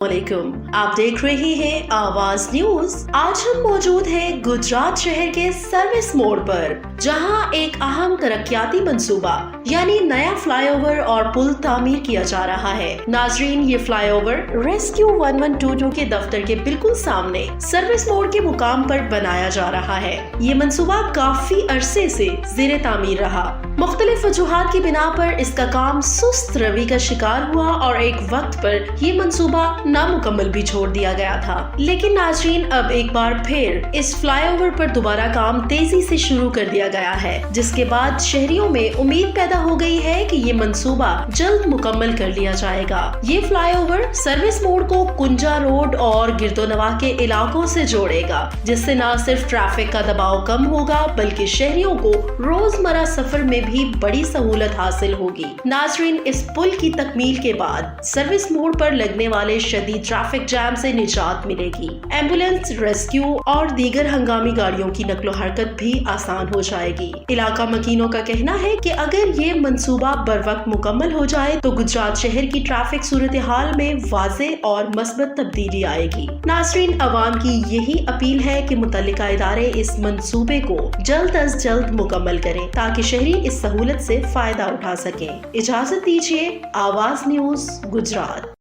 वालेकुम, आप देख रहे हैं आवाज न्यूज। आज हम मौजूद हैं गुजरात शहर के सर्विस मोड़ पर, जहां एक अहम तरक्याती मंसूबा यानी नया फ्लाईओवर और पुल तामीर किया जा रहा है। नाजरीन, ये फ्लाईओवर रेस्क्यू 1122 के दफ्तर के बिल्कुल सामने सर्विस मोड़ के मुकाम पर बनाया जा रहा है। ये मंसूबा काफी अरसे से ज़ेरे तामीर रहा। मुख्तलिफ वजूहात की बिना पर इसका काम सुस्त रवि का शिकार हुआ और एक वक्त पर ये मंसूबा नामुकम्मल भी छोड़ दिया गया था। लेकिन नाजरीन, अब एक बार फिर इस फ्लाईओवर पर दोबारा काम तेजी से शुरू कर दिया गया है, जिसके बाद शहरियों में उम्मीद पैदा हो गई है कि ये मंसूबा जल्द मुकम्मल कर लिया जाएगा। ये फ्लाईओवर सर्विस मोड़ को कुंजा रोड और गिरदोनवा के इलाकों से जोड़ेगा, जिससे न सिर्फ ट्रैफिक का दबाव कम होगा बल्कि शहरियों को रोजमर्रा सफर में भी बड़ी सहूलत हासिल होगी। नाजरीन, इस पुल की तकमील के बाद सर्विस मोड़ पर लगने वाले शदीद ट्रैफिक जैम से निजात मिलेगी। एम्बुलेंस, रेस्क्यू और दीगर हंगामी गाड़ियों की नकलो हरकत भी आसान हो जाएगी। इलाका मकीनों का कहना है कि अगर ये मंसूबा बर वक्त मुकम्मल हो जाए तो गुजरात शहर की ट्रैफिक सूरत हाल में वाज़े और मस्बत तब्दीली आएगी। नाजरीन, अवाम की यही अपील है कि मुतल्लिका इदारे इस मंसूबे को जल्द अज जल्द मुकम्मल करें ताकि शहरी इस सहूलत से फायदा उठा सकें। इजाजत दीजिए। आवाज न्यूज, गुजरात।